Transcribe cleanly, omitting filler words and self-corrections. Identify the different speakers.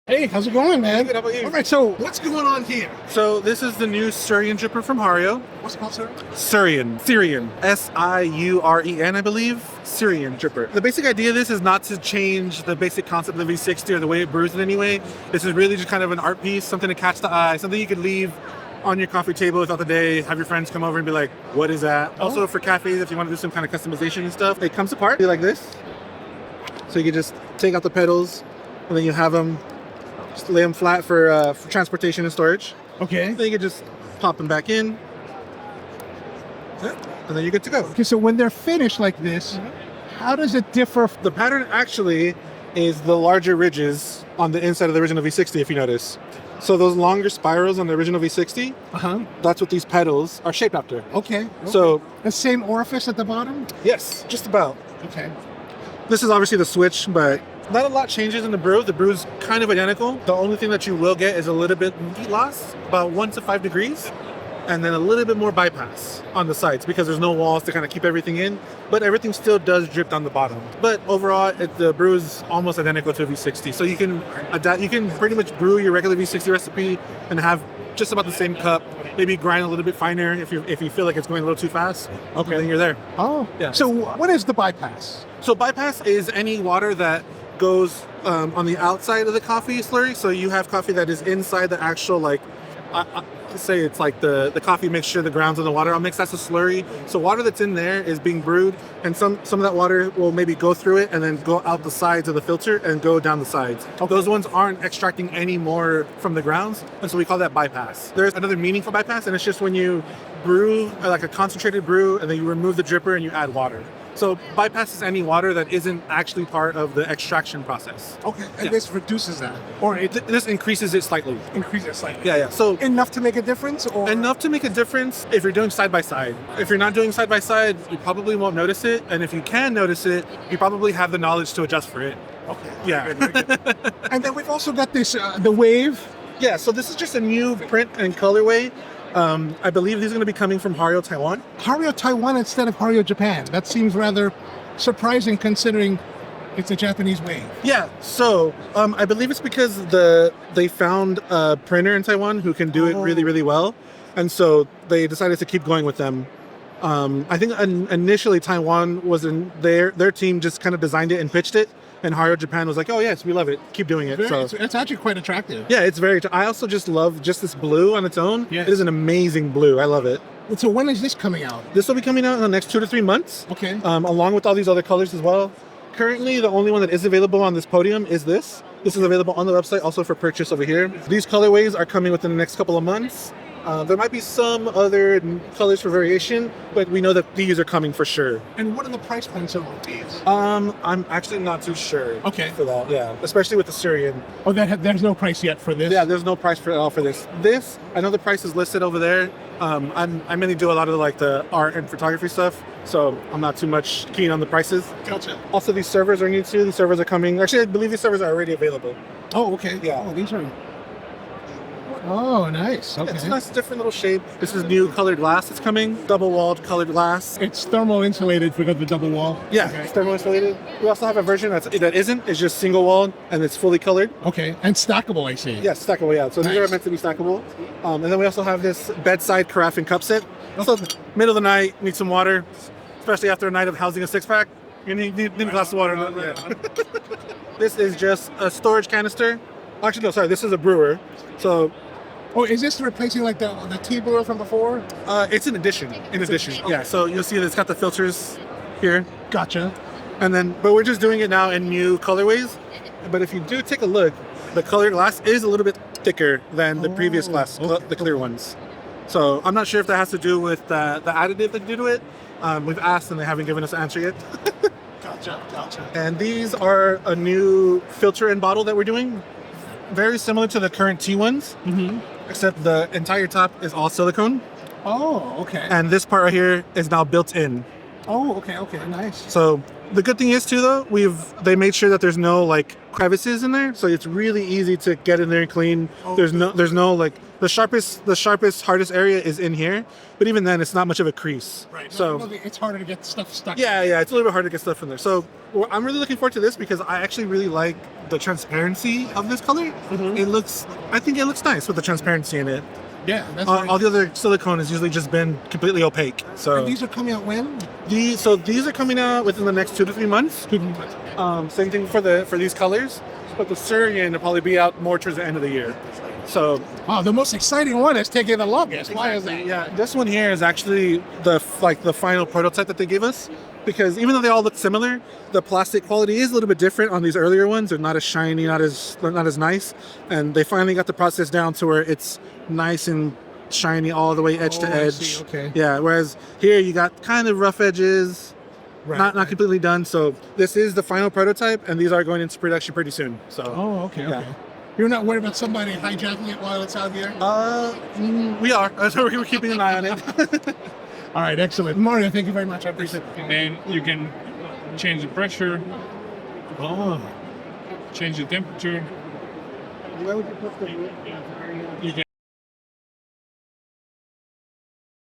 Speaker 1: Hey, how's it going, man?
Speaker 2: Good, how about you?
Speaker 1: All right, so what's going on here?
Speaker 2: So this is the new Suiren dripper from Hario.
Speaker 1: What's it called, sir?
Speaker 2: Suiren. Siuren, I believe. Suiren dripper. The basic idea of this is not to change the basic concept of the V60 or the way it brews in any way. This is really just kind of an art piece, something to catch the eye, something you could leave on your coffee table throughout the day, have your friends come over and be like, what is that? Also for cafes, if you want to do some kind of customization and stuff, it comes apart like this. So you can just take out the pedals and then you have them, just lay them flat for transportation and storage.
Speaker 1: Okay.
Speaker 2: Then you can just pop them back in. And then you're good to go.
Speaker 1: Okay, so when they're finished like this, how does it differ?
Speaker 2: The pattern actually is the larger ridges on the inside of the original V60, if you notice. So those longer spirals on the original V60, that's what these pedals are shaped after.
Speaker 1: Okay.
Speaker 2: So
Speaker 1: the same orifice at the bottom?
Speaker 2: yes, just about.
Speaker 1: Okay.
Speaker 2: This is obviously the switch, but not a lot changes in the brew. The brew's kind of identical. The only thing that you will get is a little bit heat loss, about 1 to 5 degrees, and then a little bit more bypass on the sides because there's no walls to kind of keep everything in, but everything still does drip down the bottom. But overall, the brew is almost identical to a V60. So you can adapt, you can pretty much brew your regular V60 recipe and have just about the same cup, maybe grind a little bit finer if you feel like it's going a little too fast. Okay. Then you're there.
Speaker 1: Oh,
Speaker 2: yeah.
Speaker 1: So what is the bypass?
Speaker 2: So bypass is any water that goes on the outside of the coffee slurry. So you have coffee that is inside the actual, like, say it's like the coffee mixture, the grounds and the water I'll mix, that's a slurry. So water that's in there is being brewed, and some of that water will maybe go through it and then go out the sides of the filter and go down the sides. Okay. Those ones aren't extracting any more from the grounds, and so we call that bypass. There's another meaning for bypass, and it's just when you brew like a concentrated brew and then you remove the dripper and you add water. So bypass is any water that isn't actually part of the extraction process.
Speaker 1: Okay, and this reduces that, or
Speaker 2: This increases it slightly.
Speaker 1: increases slightly.
Speaker 2: Yeah. So
Speaker 1: Enough to make a difference, or
Speaker 2: enough to make a difference if you're doing side by side. If you're not doing side by side, you probably won't notice it. And if you can notice it, you probably have the knowledge to adjust for it.
Speaker 1: Okay.
Speaker 2: Yeah.
Speaker 1: Very good. And then we've also got this the wave.
Speaker 2: Yeah, so this is just a new print and colorway. I believe these are going to be coming from Hario, Taiwan.
Speaker 1: Hario Taiwan instead of Hario Japan. That seems rather surprising considering it's a Japanese wave.
Speaker 2: Yeah, so I believe it's because they found a printer in Taiwan who can do it really, really well. And so they decided to keep going with them. I think initially Taiwan was in their team just kind of designed it and pitched it. And Hario Japan was like, oh yes, we love it. Keep doing it. So
Speaker 1: It's actually quite attractive.
Speaker 2: yeah, it's very, I also just love just this blue on its own.
Speaker 1: Yes.
Speaker 2: It is an amazing blue. I love it.
Speaker 1: So when is this coming out?
Speaker 2: This will be coming out in the next 2 to 3 months.
Speaker 1: Okay.
Speaker 2: Along with all these other colors as well. Currently, the only one that is available on this podium is this. This is available on the website, also for purchase over here. These colorways are coming within the next couple of months. There might be some other colors for variation, but we know that these are coming for sure.
Speaker 1: And what are the price points of these?
Speaker 2: I'm actually not too sure.
Speaker 1: Okay.
Speaker 2: For that, yeah. Especially with the Suiren.
Speaker 1: Oh, there's no price yet for this?
Speaker 2: Yeah, there's no price for all for this. This, I know the price is listed over there. I mainly do a lot of like the art and photography stuff, so I'm not too much keen on the prices.
Speaker 1: Gotcha.
Speaker 2: Also, these servers are new too. These servers are coming. Actually, I believe these servers are already available.
Speaker 1: Oh, okay.
Speaker 2: Yeah.
Speaker 1: Oh, these are... Oh, nice. Okay.
Speaker 2: It's a nice, different little shape. This is new colored glass that's coming. Double-walled colored glass.
Speaker 1: It's thermal insulated because of the double wall?
Speaker 2: Yeah,
Speaker 1: Okay.
Speaker 2: it's thermal insulated. We also have a version that isn't. It's just single-walled, and it's fully colored.
Speaker 1: Okay, and stackable, I see.
Speaker 2: Yes, stackable, yeah. So these
Speaker 1: Nice.
Speaker 2: are meant to be stackable. And then we also have this bedside carafe and cup set. So middle of the night, need some water, especially after a night of housing a six-pack. You need a glass of water. Yeah. This is just a storage canister. Actually, no, sorry, this is a brewer. So
Speaker 1: Oh, is this replacing like the tea brewer from before?
Speaker 2: it's an addition. Yeah. So you'll see that it's got the filters here.
Speaker 1: Gotcha.
Speaker 2: And then, but we're just doing it now in new colorways. But if you do take a look, the colored glass is a little bit thicker than the previous glass, the clear ones. So I'm not sure if that has to do with the additive that you do to it. We've asked and they haven't given us an answer yet.
Speaker 1: Gotcha.
Speaker 2: And these are a new filter and bottle that we're doing. Very similar to the current T ones, except the entire top is all silicone.
Speaker 1: Oh, okay.
Speaker 2: And this part right here is now built in.
Speaker 1: Oh, okay, nice.
Speaker 2: So the good thing is too though, they made sure that there's no like crevices in there, so it's really easy to get in there and clean. There's no like The sharpest, hardest area is in here, but even then, it's not much of a crease.
Speaker 1: Right.
Speaker 2: So
Speaker 1: It's harder to get stuff stuck.
Speaker 2: yeah, it's a little bit harder to get stuff in there. So I'm really looking forward to this because I actually really like the transparency of this color. I think it looks nice with the transparency in it.
Speaker 1: Yeah. That's
Speaker 2: All the other silicone has usually just been completely opaque. So
Speaker 1: And these are coming out when?
Speaker 2: these are coming out within the next 2 to 3 months. Same thing for these colors, but the Suiren will probably be out more towards the end of the year. So
Speaker 1: Wow, the most exciting one is taking the longest. Why is that?
Speaker 2: yeah, this one here is actually the final prototype that they gave us, because even though they all look similar, the plastic quality is a little bit different on these earlier ones. They're not as shiny, not as nice, and they finally got the process down to where it's nice and shiny all the way edge to
Speaker 1: I
Speaker 2: edge.
Speaker 1: see, okay.
Speaker 2: Yeah, whereas here you got kind of rough edges.
Speaker 1: Right.
Speaker 2: Not completely done. So this is the final prototype, and these are going into production pretty soon. So
Speaker 1: Oh, okay.
Speaker 2: Yeah.
Speaker 1: You're not worried about somebody hijacking it while it's out here?
Speaker 2: we are. So we're keeping an eye on it.
Speaker 1: All right, excellent. Mario, thank you very much. I appreciate it.
Speaker 3: And then you can change the pressure, change the temperature. You can